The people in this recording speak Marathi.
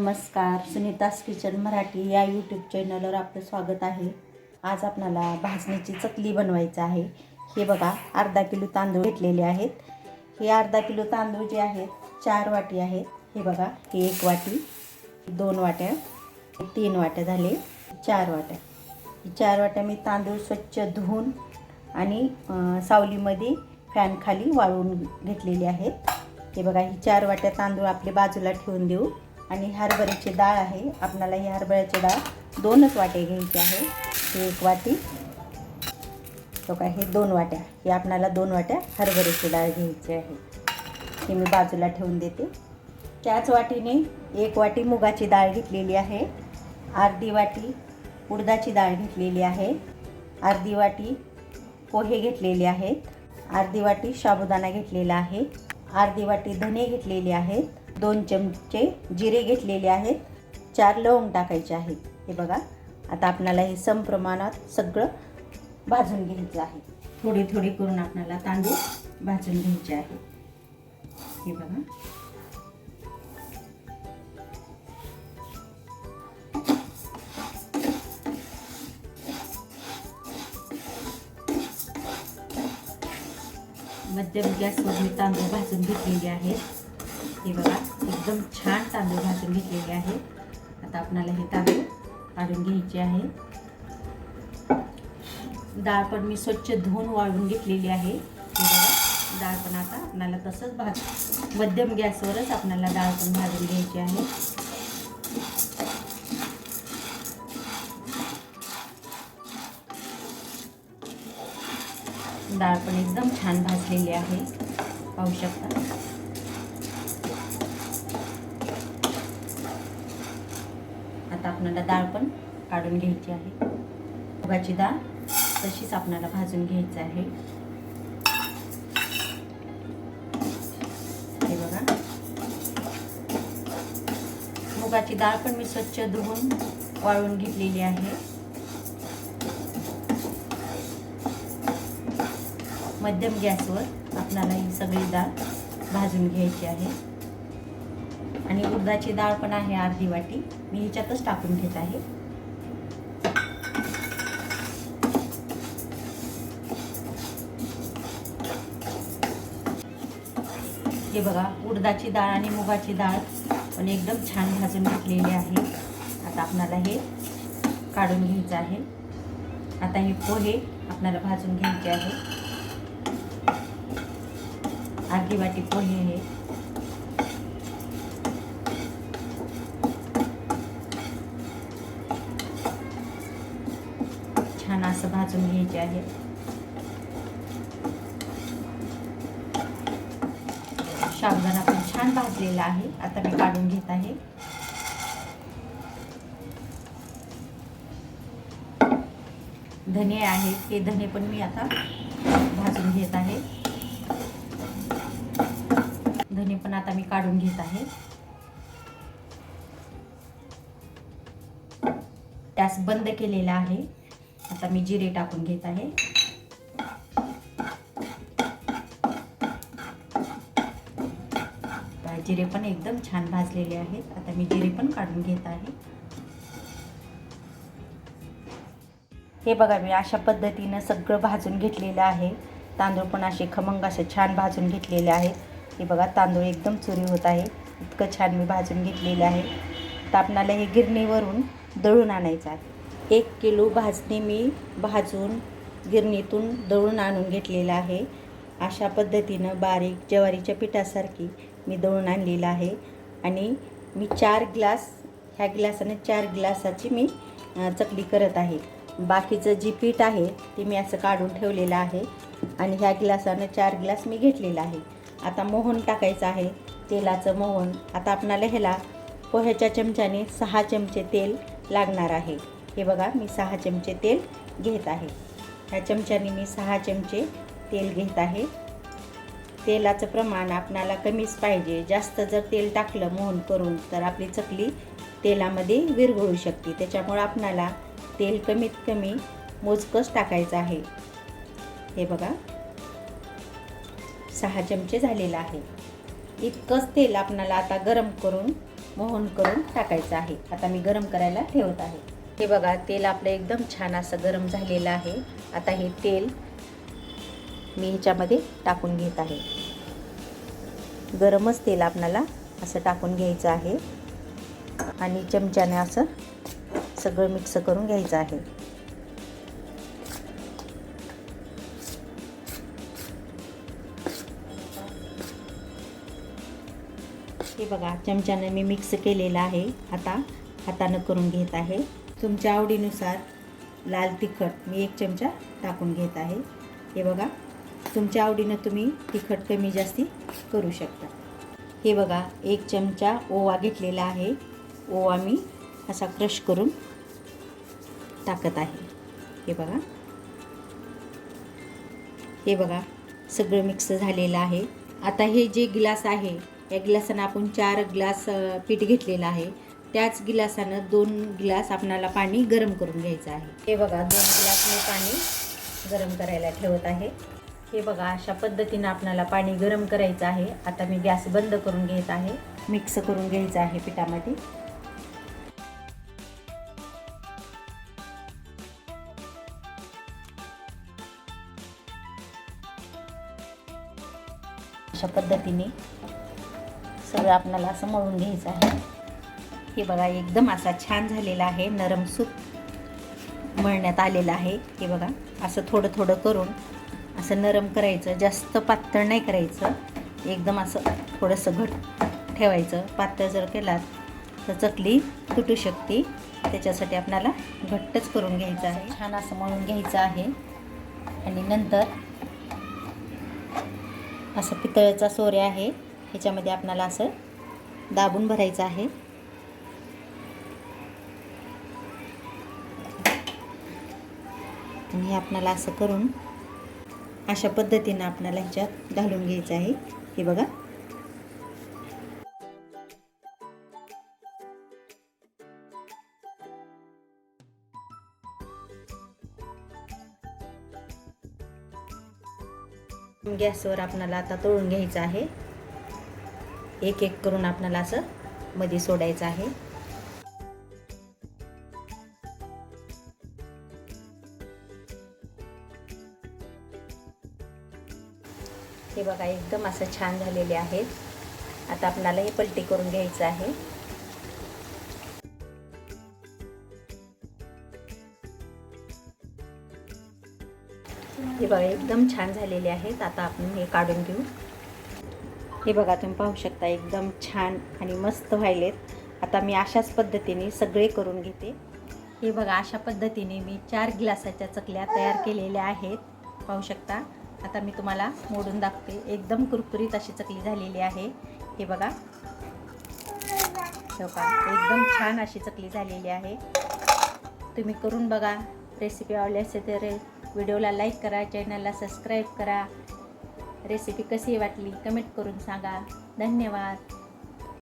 नमस्कार, सुनीतास किचन मराठी या यूट्यूब चॅनलवर आपलं स्वागत आहे। आज आपल्याला भाजणीची चकली बनवायचं आहे। हे बघा, अर्धा किलो तांदूळ घेतलेले आहेत। हे अर्धा किलो तांदूळ जे आहेत 4 वाटी आहेत। हे बघा, हे 1 वाटी, 2 वाट्या, 3 वाट्या झाले, 4 वाट्या। 4 वाट्या मी तांदूळ स्वच्छ धुवून आणि सावलीमध्ये फॅन खाली वाळवून घेतलेले आहेत। हे बघा, ही 4 वाट्या तांदूळ आपले बाजूला ठेवून देऊ। आणि हरभऱ्याची डाळ आहे, आपल्याला ही हरभऱ्याची डाळ 2च वाटे घ्यायची आहे। हे 1 वाटी, तो काय हे 2 वाट्या, हे आपल्याला 2 वाट्या हरभऱ्याची डाळ घ्यायची आहे। हे मी बाजूला ठेवून देते। त्याच वाटीने 1 वाटी मुगाची डाळ घेतलेली आहे, अर्धी वाटी उडदाची डाळ घेतलेली आहे, अर्धी वाटी पोहे घेतलेले आहेत, अर्धी वाटी साबुदाणा घेतलेला आहे, अर्धी वाटी धने घेतलेले आहेत, 2 चमचे जिरे घेतलेले आहेत, 4 लवंग टाकायचे आहेत। हे बघा, आता आपल्याला हे समप्रमाणात सगळं भाजून घ्यायचं आहे। थोडी थोडी करून आपल्याला तांदूळ भाजून घ्यायचे आहे। हे बघा, मध्यम गॅसवर मी तांदूळ भाजून घेतलेले आहेत। हे बघा, एकदम छान तांदूळ भाजून घेतलेले आहेत। आता आपल्याला हे तांदूळ काढून घ्यायचे आहे। डाळ पण मी स्वच्छ धुवून वाळवून घेतलेली आहे। हे बघा, डाळ पण आता आपल्याला तसंच मध्यम गॅसवरच आपल्याला डाळ पण भाजून घ्यायची आहे। डाळ पण एकदम छान भाजलेली आहे, पाहू शकता। आता आपल्याला डाळ पण काढून घ्यायची आहे। मुगाची डाळ तशीच आपल्याला भाजून घ्यायची आहे। हे बघा, मुगाची डाळ पण मी स्वच्छ धुवून वाळवून घेतलेली आहे। मध्यम गॅसवर आपल्याला ही सगळी डाळ भाजून घ्यायची आहे। आणि उडदाची डाळ पण आहे अर्धी वाटी, मी ह्याच्यातच टाकून घेत आहे। हे बघा, उडदाची डाळ आणि मुगाची डाळ पण एकदम छान भाजून घेतलेली आहे। आता आपल्याला हे काढून घ्यायचं आहे। आता हे पोहे आपल्याला भाजून घ्यायचे आहे। अर्धी वाटी पोहे आहे। छान असं भाजून घ्यायचे आहे। साबुदाणा पण छान भाजलेला आहे, आता मी काढून घेत आहे। धने आहेत, हे धने पण मी आता भाजून घेत आहे। धने पण आता मी काढून घेत आहे। गॅस बंद केलेला आहे। आता मी जिरे टाकून घेत आहे। जिरे पण एकदम छान भाजलेले आहेत, आता मी जिरे पण काढून घेत आहे। हे बघा, मी अशा पद्धतीने सगळं भाजून घेतलेलं आहे। तांदूळ पण असे खमंग असे छान भाजून घेतलेले आहेत। हे बघा, तांदूळ एकदम चुरी होत आहे, इतकं छान मी भाजून घेतलेलं आहे। तर आपल्याला हे गिरणीवरून दळून आणायचं आहे। 1 किलो भाजणी मी भाजून गिरणीतून दळून आणून घेतलेलं आहे। अशा पद्धतीनं बारीक ज्वारीच्या पिठासारखी मी दळून आणलेलं आहे। आणि मी 4 ग्लास, ह्या ग्लासाने 4 ग्लासाची मी चकली करत आहे। बाकीचं जी पीठ आहे ते मी असं काढून ठेवलेलं आहे। आणि ह्या ग्लासानं 4 ग्लास मी घेतलेला आहे। आता मोहन टाकायचं आहे, तेलाचं मोहन। आता आपल्याला ह्याला पोह्याच्या चमच्याने 6 चमचे तेल लागणार आहे। हे बघा, मी 6 चमचे तेल घेत आहे। ह्या चमच्याने मी 6 चमचे तेल घेत आहे। तेलाचं प्रमाण आपल्याला कमीच पाहिजे, जास्त जर तेल टाकलं मोहन करून तर आपली चकली तेलामध्ये विरघळू शकते। त्याच्यामुळे आपल्याला तेल कमीत कमी मोजकंच टाकायचं आहे। हे बघा, 6 चमचे झालेलं आहे। इतकंच तेल आपल्याला आता गरम करून मोहन करून टाकायचं आहे. आता मी गरम करायला ठेवत आहे. हे बघा तेल आपलं एकदम छान असं गरम झालेलं आहे. आता हे तेल मी ह्याच्यामध्ये टाकून घेत आहे. गरमच तेल आपल्याला असं टाकून घ्यायचं आहे आणि चमच्याने असं सगळं मिक्स करून घ्यायचं आहे. हे बघा चमच्याने मी मिक्स केलेलं आहे. आता हाताने करून घेत आहे. तुमच्या आवडीनुसार लाल तिखट मी 1 चमचा टाकून घेत आहे. हे बघा तुमच्या आवडीनं तुम्ही तिखट कमी जास्ती करू शकता. हे बघा 1 चमचा ओवा घेतलेला आहे. ओवा मी असा क्रश करून टाकत आहे. हे बघा सगळं मिक्स झालेलं आहे. आता हे जे ग्लास आहे या ग्लासानं आपण 4 ग्लास पीठ घेतलेलं आहे. त्याच ग्लासानं 2 ग्लास आपल्याला पाणी गरम करून घ्यायचं आहे. हे बघा 2 ग्लास मी पाणी गरम करायला ठेवत आहे. हे बघा अशा पद्धतीनं आपल्याला पाणी गरम करायचं आहे. आता मी गॅस बंद करून घेत आहे. मिक्स करून घ्यायचं आहे पिठामध्ये. अशा पद्धतीने सगळं आपल्याला असं मळून घ्यायचं आहे. हे बघा एकदम असा छान झालेला आहे. नरम सूत मळण्यात आलेलं आहे. हे बघा असं थोडं थोडं करून असं नरम करायचं. जास्त पातळ नाही करायचं. एकदम असं थोडंसं घट ठेवायचं. पातळ जर केलात तर चकली तुटू शकते. त्याच्यासाठी आपल्याला घट्टच करून घ्यायचं आहे. छान असं मळून घ्यायचं आहे आणि नंतर असं पितळेचा सोऱ्या आहे. ह्याच्यामध्ये आपल्याला असं दाबून भरायचं आहे. आणि हे आपल्याला असं करून अशा पद्धतीनं आपल्याला ह्याच्यात घालून घ्यायचं आहे. हे बघा गॅसवर आपल्याला आता तळून घ्यायचं आहे. एक एक करून आपल्याला असं मध्ये सोडायचं आहे. हे बघा एकदम असं छान झालेले आहेत. आता आपल्याला हे पलटी करून घ्यायचं आहे. हे बघा एकदम छान झालेले आहेत. आता आपण हे काढून घेऊ. हे बघा तुम्ही पाहू शकता एकदम छान आणि मस्त व्हायलेत. आता मी अशाच पद्धतीने सगळे करून घेते. हे बघा अशा पद्धतीने मी 4 ग्लासाच्या चकल्या तयार केलेल्या आहेत. पाहू शकता. आता मी तुम्हाला मोडून दाखवते. एकदम कुरकुरीत अशी चकली झालेली आहे. हे बघा एकदम छान अशी चकली झालेली आहे. तुम्ही करून बघा. रेसिपी आवडली असेल तर व्हिडिओला लाईक करा, चॅनलला सबस्क्राईब करा. रेसिपी कशी वाटली कमेंट करून सांगा. धन्यवाद.